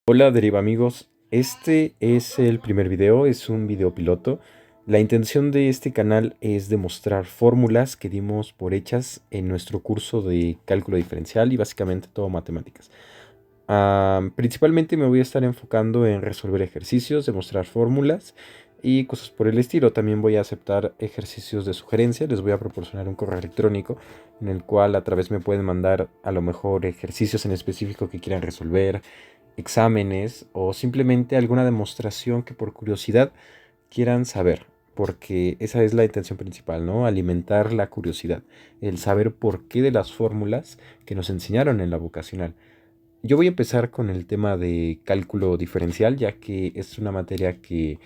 Hola Deriva amigos, este es el primer video, es un video piloto. La intención de este canal es demostrar fórmulas que dimos por hechas en nuestro curso de cálculo diferencial y básicamente todo matemáticas. Principalmente me voy a estar enfocando en resolver ejercicios, demostrar fórmulas y cosas por el estilo. También voy a aceptar ejercicios de sugerencia, les voy a proporcionar un correo electrónico en el cual a través me pueden mandar a lo mejor ejercicios en específico que quieran resolver, exámenes o simplemente alguna demostración que por curiosidad quieran saber, porque esa es la intención principal, ¿no? Alimentar la curiosidad, el saber por qué de las fórmulas que nos enseñaron en la vocacional. Yo voy a empezar con el tema de cálculo diferencial, ya que es una materia que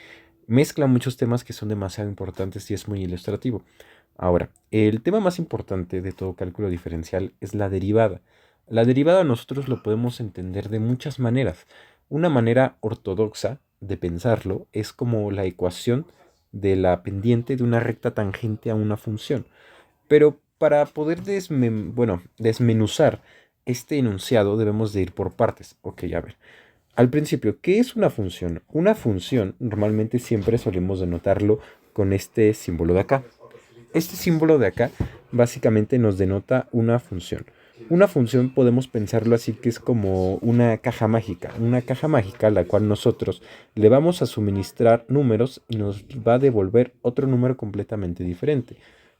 mezcla muchos temas que son demasiado importantes y es muy ilustrativo. Ahora, el tema más importante de todo cálculo diferencial es la derivada. La derivada nosotros lo podemos entender de muchas maneras. Una manera ortodoxa de pensarlo es como la ecuación de la pendiente de una recta tangente a una función. Pero para poder desmenuzar este enunciado debemos de ir por partes. Ok, a ver. Al principio, ¿qué es una función? Una función normalmente siempre solemos denotarlo con este símbolo de acá. Este símbolo de acá básicamente nos denota una función. Una función podemos pensarlo así que es como una caja mágica a la cual nosotros le vamos a suministrar números y nos va a devolver otro número completamente diferente.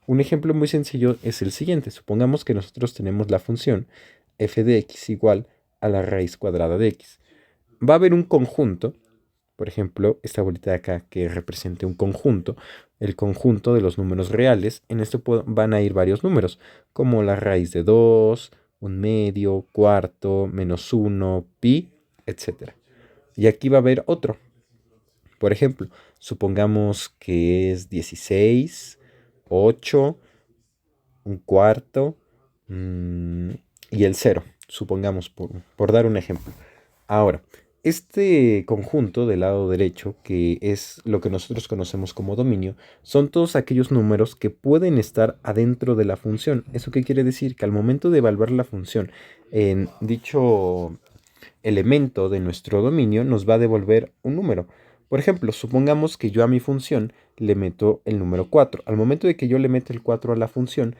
Un ejemplo muy sencillo es el siguiente. Supongamos que nosotros tenemos la función f de x igual a la raíz cuadrada de x. Va a haber un conjunto, por ejemplo, esta bolita de acá que represente un conjunto, el conjunto de los números reales. En esto van a ir varios números, como la raíz de 2, un medio, cuarto, menos 1, pi, etc. Y aquí va a haber otro. Por ejemplo, supongamos que es 16, 8, un cuarto y el cero, supongamos, por dar un ejemplo. Ahora, este conjunto del lado derecho, que es lo que nosotros conocemos como dominio, son todos aquellos números que pueden estar adentro de la función. ¿Eso qué quiere decir? Que al momento de evaluar la función en dicho elemento de nuestro dominio, nos va a devolver un número. Por ejemplo, supongamos que yo a mi función le meto el número 4. Al momento de que yo le meto el 4 a la función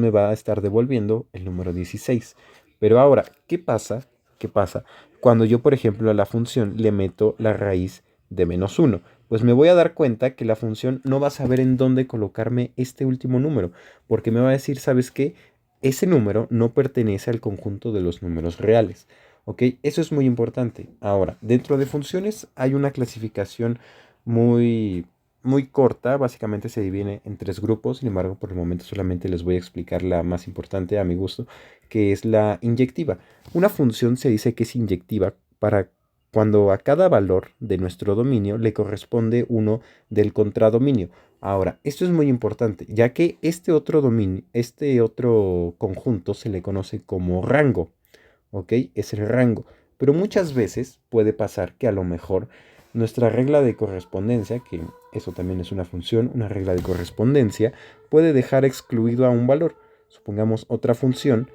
me va a estar devolviendo el número 16. Pero ahora, ¿qué pasa? ¿Qué pasa cuando yo, por ejemplo, a la función le meto la raíz de menos 1? Pues me voy a dar cuenta que la función no va a saber en dónde colocarme este último número, porque me va a decir, ¿sabes qué? Ese número no pertenece al conjunto de los números reales. ¿Ok? Eso es muy importante. Ahora, dentro de funciones hay una clasificación muy corta. Básicamente se divide en tres grupos. Sin embargo, por el momento solamente les voy a explicar la más importante a mi gusto, que es la inyectiva. Una función se dice que es inyectiva para cuando a cada valor de nuestro dominio le corresponde uno del contradominio. Ahora, esto es muy importante, ya que este otro dominio, este otro conjunto se le conoce como rango. ¿Ok? Es el rango. Pero muchas veces puede pasar que a lo mejor nuestra regla de correspondencia, que eso también es una función, una regla de correspondencia, puede dejar excluido a un valor. Supongamos otra función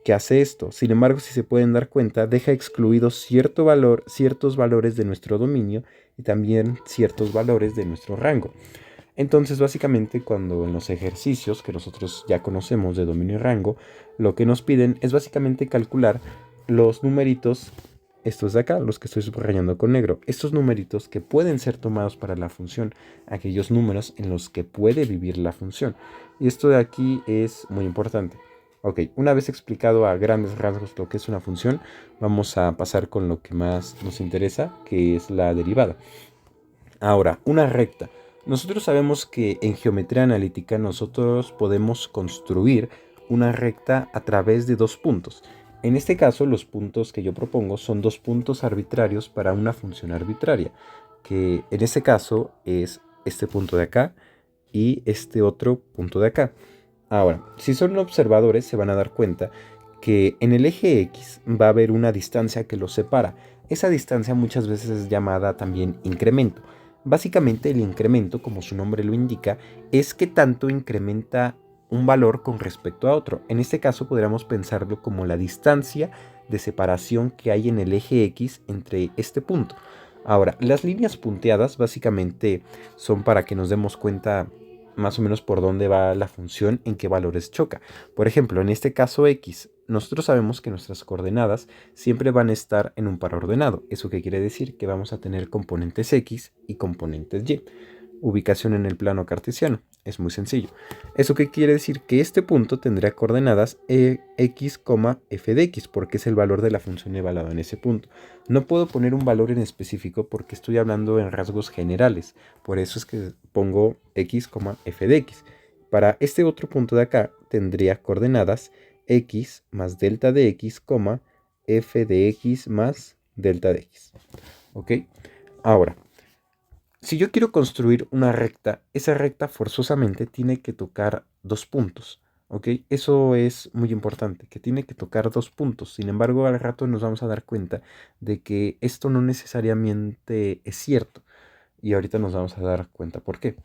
que hace esto. Sin embargo, si se pueden dar cuenta, deja excluido cierto valor, ciertos valores de nuestro dominio y también ciertos valores de nuestro rango. Entonces, básicamente, cuando en los ejercicios que nosotros ya conocemos de dominio y rango, lo que nos piden es básicamente calcular los numeritos, estos de acá, los que estoy subrayando con negro, estos numeritos que pueden ser tomados para la función, aquellos números en los que puede vivir la función. Y esto de aquí es muy importante. Ok, una vez explicado a grandes rasgos lo que es una función, vamos a pasar con lo que más nos interesa, que es la derivada. Ahora, una recta. Nosotros sabemos que en geometría analítica nosotros podemos construir una recta a través de dos puntos. En este caso, los puntos que yo propongo son dos puntos arbitrarios para una función arbitraria, que en este caso es este punto de acá y este otro punto de acá. Ahora, si son observadores se van a dar cuenta que en el eje X va a haber una distancia que los separa. Esa distancia muchas veces es llamada también incremento. Básicamente el incremento, como su nombre lo indica, es que tanto incrementa un valor con respecto a otro. En este caso podríamos pensarlo como la distancia de separación que hay en el eje X entre este punto. Ahora, las líneas punteadas básicamente son para que nos demos cuenta más o menos por dónde va la función, en qué valores choca. Por ejemplo, en este caso X, nosotros sabemos que nuestras coordenadas siempre van a estar en un par ordenado. ¿Eso qué quiere decir? Que vamos a tener componentes X y componentes Y. Ubicación en el plano cartesiano. Es muy sencillo. ¿Eso qué quiere decir? Que este punto tendrá coordenadas x, f de x, porque es el valor de la función evaluada en ese punto. No puedo poner un valor en específico porque estoy hablando en rasgos generales. Por eso es que pongo x, f de x. Para este otro punto de acá tendría coordenadas x más delta de x, f de x más delta de x. ¿Ok? Ahora, si yo quiero construir una recta, esa recta forzosamente tiene que tocar dos puntos, ¿ok? Eso es muy importante, que tiene que tocar dos puntos. Sin embargo, al rato nos vamos a dar cuenta de que esto no necesariamente es cierto. Y ahorita nos vamos a dar cuenta por qué.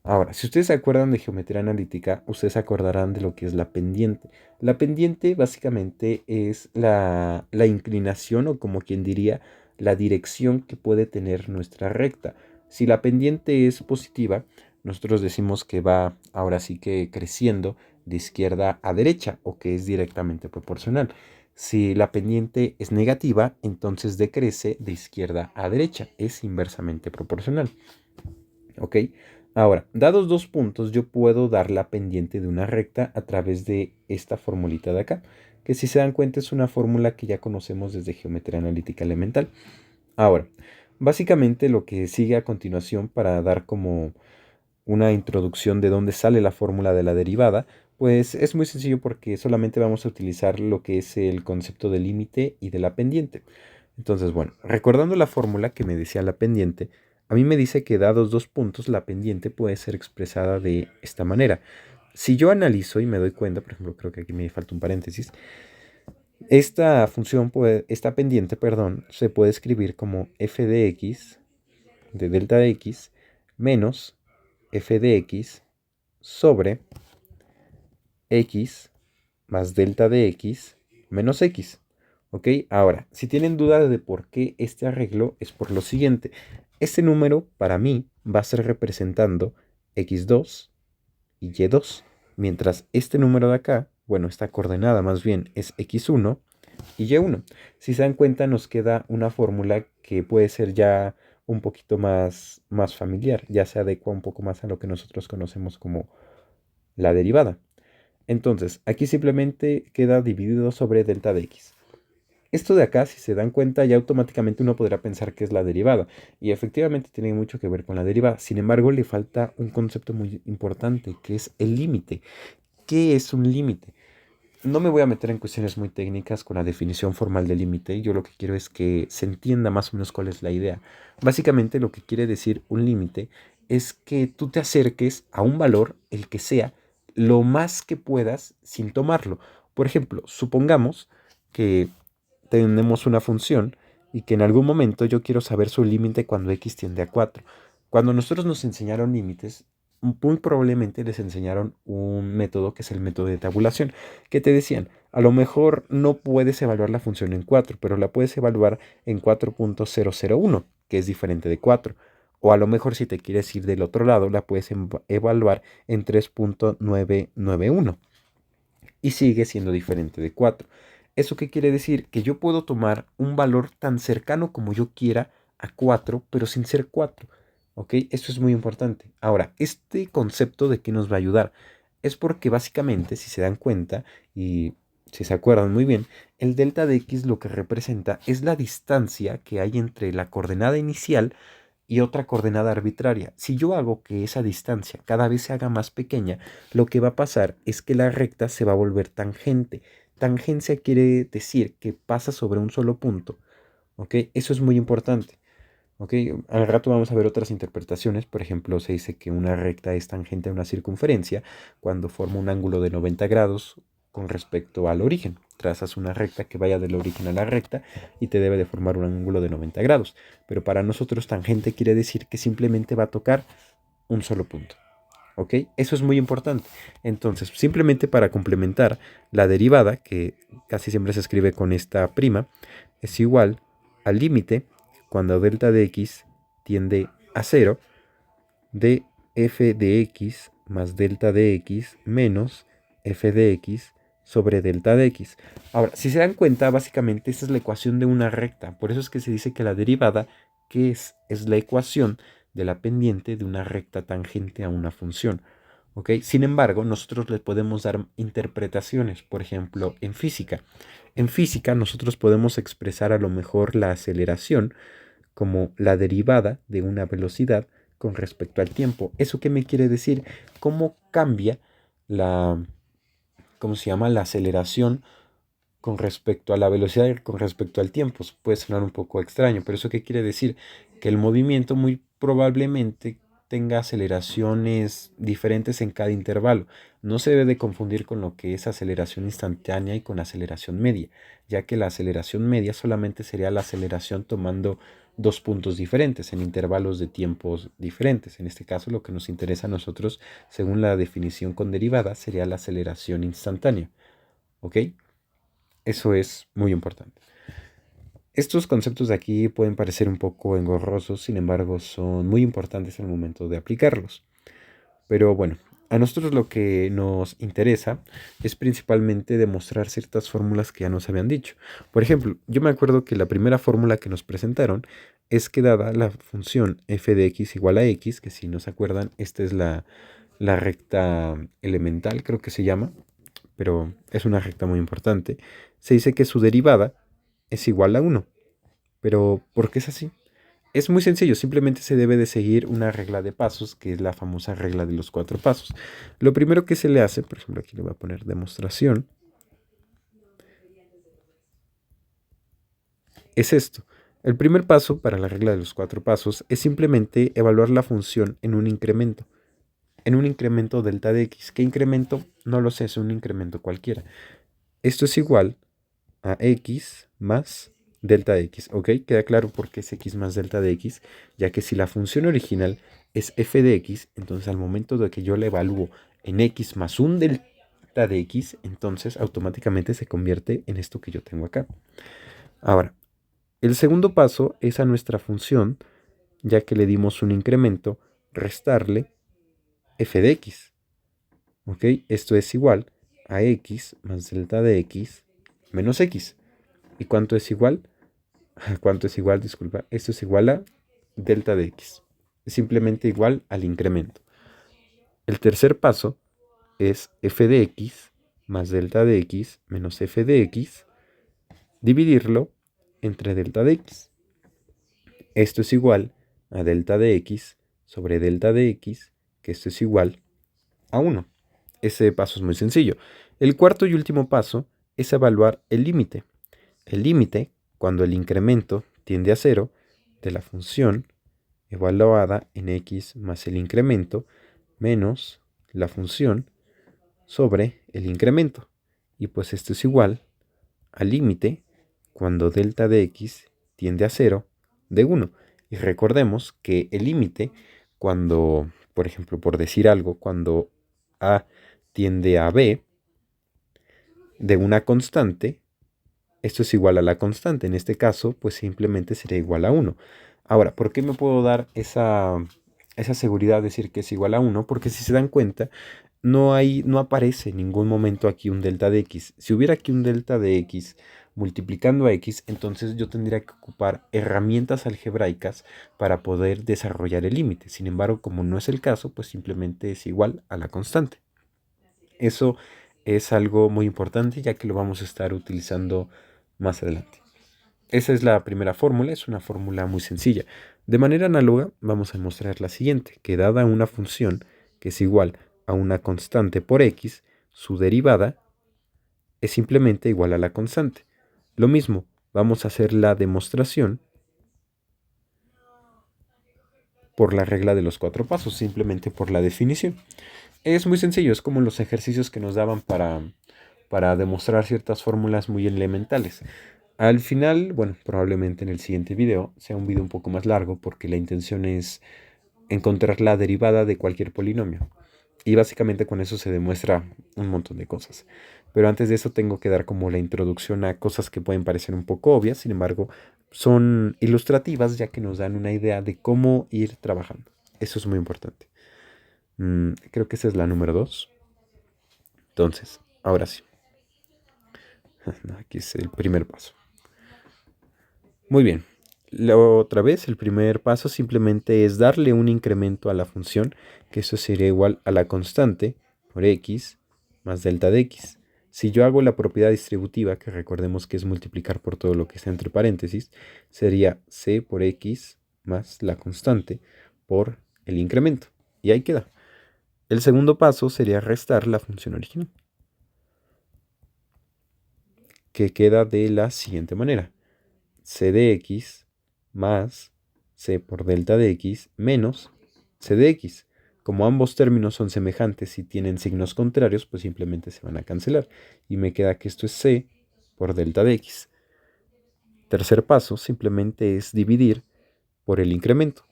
Ahora, si ustedes se acuerdan de geometría analítica, ustedes se acordarán de lo que es la pendiente. La pendiente básicamente es la inclinación o como quien diría, la dirección que puede tener nuestra recta. Si la pendiente es positiva, nosotros decimos que va ahora sí que creciendo de izquierda a derecha o que es directamente proporcional. Si la pendiente es negativa, entonces decrece de izquierda a derecha, es inversamente proporcional. ¿Ok? Ahora, dados dos puntos, yo puedo dar la pendiente de una recta a través de esta formulita de acá, que si se dan cuenta es una fórmula que ya conocemos desde geometría analítica elemental. Ahora, básicamente lo que sigue a continuación para dar como una introducción de dónde sale la fórmula de la derivada, pues es muy sencillo porque solamente vamos a utilizar lo que es el concepto de límite y de la pendiente. Entonces, bueno, recordando la fórmula que me decía la pendiente, a mí me dice que dados dos puntos, la pendiente puede ser expresada de esta manera. Si yo analizo y me doy cuenta, por ejemplo, creo que aquí me falta un paréntesis, esta función, esta pendiente, perdón, se puede escribir como f de x, de delta de x, menos f de x sobre x más delta de x menos x. ¿Ok? Ahora, si tienen duda de por qué este arreglo, es por lo siguiente. Este número para mí va a ser representando x2 y y2, mientras este número de acá, bueno, esta coordenada más bien es x1 y y1. Si se dan cuenta, nos queda una fórmula que puede ser ya un poquito más familiar, ya se adecua un poco más a lo que nosotros conocemos como la derivada. Entonces, aquí simplemente queda dividido sobre delta de x. Esto de acá, si se dan cuenta, ya automáticamente uno podrá pensar que es la derivada. Y efectivamente tiene mucho que ver con la derivada. Sin embargo, le falta un concepto muy importante, que es el límite. ¿Qué es un límite? No me voy a meter en cuestiones muy técnicas con la definición formal de límite. Yo lo que quiero es que se entienda más o menos cuál es la idea. Básicamente lo que quiere decir un límite es que tú te acerques a un valor, el que sea, lo más que puedas sin tomarlo. Por ejemplo, supongamos que tenemos una función y que en algún momento yo quiero saber su límite cuando x tiende a 4. Cuando nosotros nos enseñaron límites, muy probablemente les enseñaron un método que es el método de tabulación, que te decían, a lo mejor no puedes evaluar la función en 4, pero la puedes evaluar en 4.001, que es diferente de 4. O a lo mejor si te quieres ir del otro lado, la puedes evaluar en 3.991 y sigue siendo diferente de 4. ¿Eso qué quiere decir? Que yo puedo tomar un valor tan cercano como yo quiera a 4, pero sin ser 4. ¿Ok? Eso es muy importante. Ahora, este concepto de qué nos va a ayudar es porque básicamente, si se dan cuenta y si se acuerdan muy bien, el delta de x lo que representa es la distancia que hay entre la coordenada inicial y otra coordenada arbitraria. Si yo hago que esa distancia cada vez se haga más pequeña, lo que va a pasar es que la recta se va a volver tangente. Tangencia quiere decir que pasa sobre un solo punto. ¿Ok? Eso es muy importante. ¿Ok? Al rato vamos a ver otras interpretaciones. Por ejemplo, se dice que una recta es tangente a una circunferencia cuando forma un ángulo de 90 grados con respecto al origen. Trazas una recta que vaya del origen a la recta y te debe de formar un ángulo de 90 grados. Pero para nosotros tangente quiere decir que simplemente va a tocar un solo punto. ¿Ok? Eso es muy importante. Entonces, simplemente para complementar, la derivada, que casi siempre se escribe con esta prima, es igual al límite cuando delta de x tiende a 0 de f de x más delta de x menos f de x sobre delta de x. Ahora, si se dan cuenta, básicamente esta es la ecuación de una recta. Por eso es que se dice que la derivada, ¿qué es? Es la ecuación de la pendiente de una recta tangente a una función. ¿Ok? Sin embargo, nosotros le podemos dar interpretaciones, por ejemplo, en física. En física nosotros podemos expresar a lo mejor la aceleración como la derivada de una velocidad con respecto al tiempo. ¿Eso qué me quiere decir? ¿Cómo cambia la, ¿cómo se llama? La aceleración con respecto a la velocidad y con respecto al tiempo? Puede sonar un poco extraño, pero ¿eso qué quiere decir? Que el movimiento muy probablemente tenga aceleraciones diferentes en cada intervalo. No se debe de confundir con lo que es aceleración instantánea y con aceleración media, ya que la aceleración media solamente sería la aceleración tomando dos puntos diferentes en intervalos de tiempos diferentes. En este caso, lo que nos interesa a nosotros, según la definición con derivada, sería la aceleración instantánea. ¿Ok? Eso es muy importante. Estos conceptos de aquí pueden parecer un poco engorrosos, sin embargo son muy importantes en el momento de aplicarlos. Pero bueno, a nosotros lo que nos interesa es principalmente demostrar ciertas fórmulas que ya nos habían dicho. Por ejemplo, yo me acuerdo que la primera fórmula que nos presentaron es que dada la función f de x igual a x, que si no se acuerdan, esta es la recta elemental, creo que se llama, pero es una recta muy importante, se dice que su derivada es igual a 1. Pero, ¿por qué es así? Es muy sencillo, simplemente se debe de seguir una regla de pasos, que es la famosa regla de los 4 pasos. Lo primero que se le hace, por ejemplo, aquí le voy a poner demostración, es esto. El primer paso para la regla de los 4 pasos es simplemente evaluar la función en un incremento delta de x. ¿Qué incremento? No lo sé, es un incremento cualquiera. Esto es igual a x más delta de x, ¿ok? Queda claro por qué es x más delta de x, ya que si la función original es f de x, entonces al momento de que yo la evalúo en x más un delta de x, entonces automáticamente se convierte en esto que yo tengo acá. Ahora, el segundo paso es a nuestra función, ya que le dimos un incremento, restarle f de x, ¿ok? Esto es igual a x más delta de x menos x. ¿Y cuánto es igual? ¿Cuánto es igual? Disculpa. Esto es igual a delta de x. Es simplemente igual al incremento. El tercer paso es f de x más delta de x menos f de x, dividirlo entre delta de x. Esto es igual a delta de x sobre delta de x, que esto es igual a 1. Ese paso es muy sencillo. El cuarto y último paso es evaluar el límite. El límite, cuando el incremento tiende a 0, de la función evaluada en x más el incremento menos la función sobre el incremento. Y pues esto es igual al límite cuando delta de x tiende a 0 de 1. Y recordemos que el límite cuando, por ejemplo, por decir algo, cuando a tiende a b de una constante, esto es igual a la constante. En este caso, pues simplemente sería igual a 1. Ahora, ¿por qué me puedo dar esa seguridad de decir que es igual a 1? Porque si se dan cuenta, no aparece en ningún momento aquí un delta de x. Si hubiera aquí un delta de x multiplicando a x, entonces yo tendría que ocupar herramientas algebraicas para poder desarrollar el límite. Sin embargo, como no es el caso, pues simplemente es igual a la constante. Eso es algo muy importante ya que lo vamos a estar utilizando más adelante. Esa es la primera fórmula, es una fórmula muy sencilla. De manera análoga vamos a mostrar la siguiente, que dada una función que es igual a una constante por x, su derivada es simplemente igual a la constante. Lo mismo, vamos a hacer la demostración por la regla de los 4 pasos, simplemente por la definición. Es muy sencillo, es como los ejercicios que nos daban para demostrar ciertas fórmulas muy elementales. Al final, bueno, probablemente en el siguiente video sea un video un poco más largo porque la intención es encontrar la derivada de cualquier polinomio. Y básicamente con eso se demuestra un montón de cosas. Pero antes de eso tengo que dar como la introducción a cosas que pueden parecer un poco obvias, sin embargo, son ilustrativas ya que nos dan una idea de cómo ir trabajando. Eso es muy importante. Creo que esa es la número 2. Entonces, ahora sí. Aquí es el primer paso. Muy bien. Otra vez, el primer paso simplemente es darle un incremento a la función, que eso sería igual a la constante por x más delta de x. Si yo hago la propiedad distributiva, que recordemos que es multiplicar por todo lo que está entre paréntesis, sería c por x más la constante por el incremento. Y ahí queda. El segundo paso sería restar la función original, que queda de la siguiente manera. C de x más c por delta de x menos c de x. Como ambos términos son semejantes y tienen signos contrarios, pues simplemente se van a cancelar. Y me queda que esto es c por delta de x. Tercer paso simplemente es dividir por el incremento.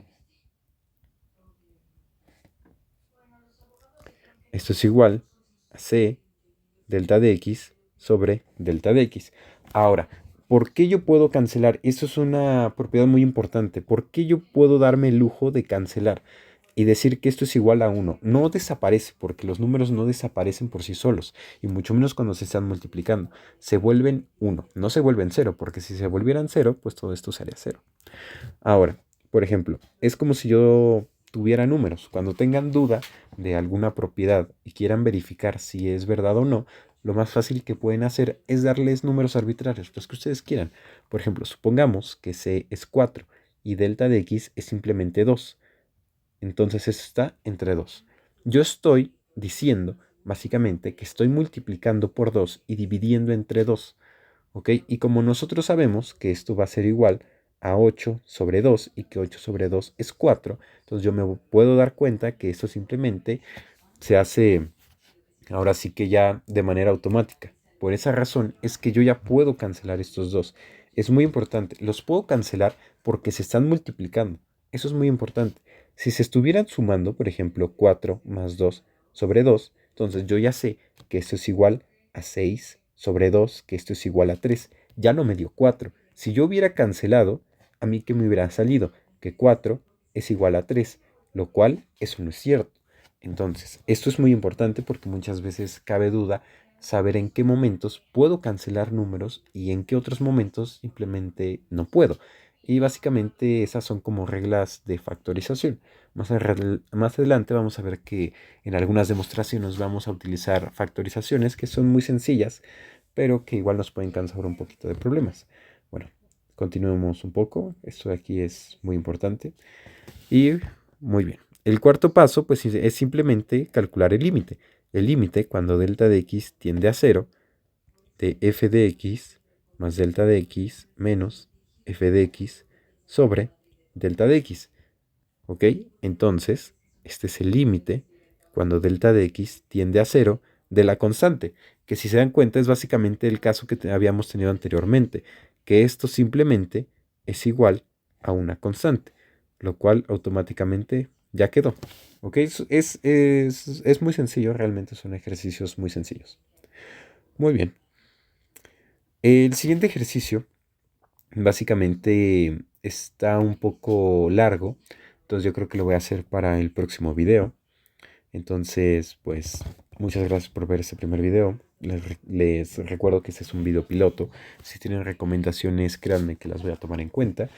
Esto es igual a c delta de x sobre delta de x. Ahora, ¿por qué yo puedo cancelar? Eso es una propiedad muy importante. ¿Por qué yo puedo darme el lujo de cancelar y decir que esto es igual a 1? No desaparece, porque los números no desaparecen por sí solos, y mucho menos cuando se están multiplicando. Se vuelven 1, no se vuelven 0, porque si se volvieran 0, pues todo esto sería 0. Ahora, por ejemplo, es como si yo tuviera números. Cuando tengan duda de alguna propiedad y quieran verificar si es verdad o no, lo más fácil que pueden hacer es darles números arbitrarios, los que ustedes quieran. Por ejemplo, supongamos que c es 4 y delta de x es simplemente 2. Entonces eso está entre 2. Yo estoy diciendo, básicamente, que estoy multiplicando por 2 y dividiendo entre 2. ¿Ok? Y como nosotros sabemos que esto va a ser igual a 8 sobre 2 y que 8 sobre 2 es 4, entonces yo me puedo dar cuenta que esto simplemente se hace ahora sí que ya de manera automática. Por esa razón es que yo ya puedo cancelar estos dos. Es muy importante. Los puedo cancelar porque se están multiplicando. Eso es muy importante. Si se estuvieran sumando, por ejemplo, 4 más 2 sobre 2, entonces yo ya sé que esto es igual a 6 sobre 2, que esto es igual a 3. Ya no me dio 4. Si yo hubiera cancelado, a mí que me hubiera salido que 4 es igual a 3, lo cual eso no es cierto. Entonces, esto es muy importante porque muchas veces cabe duda saber en qué momentos puedo cancelar números y en qué otros momentos simplemente no puedo. Y básicamente esas son como reglas de factorización. Más adelante vamos a ver que en algunas demostraciones vamos a utilizar factorizaciones que son muy sencillas, pero que igual nos pueden causar un poquito de problemas. Bueno, continuemos un poco. Esto de aquí es muy importante. Y muy bien. El cuarto paso, pues es simplemente calcular el límite. El límite, cuando delta de x tiende a 0, de f de x más delta de x menos f de x sobre delta de x. ¿Ok? Entonces, este es el límite cuando delta de x tiende a 0 de la constante, que si se dan cuenta es básicamente el caso que habíamos tenido anteriormente, que esto simplemente es igual a una constante, lo cual automáticamente ya quedó. ¿Ok? Es muy sencillo, realmente son ejercicios muy sencillos. Muy bien. El siguiente ejercicio básicamente está un poco largo, entonces yo creo que lo voy a hacer para el próximo video. Entonces, pues muchas gracias por ver este primer video. Les recuerdo que este es un video piloto. Si tienen recomendaciones, créanme que las voy a tomar en cuenta.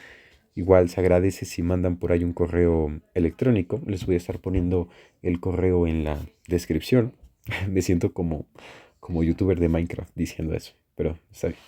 Igual se agradece si mandan por ahí un correo electrónico. Les voy a estar poniendo el correo en la descripción. Me siento como youtuber de Minecraft diciendo eso, pero está bien.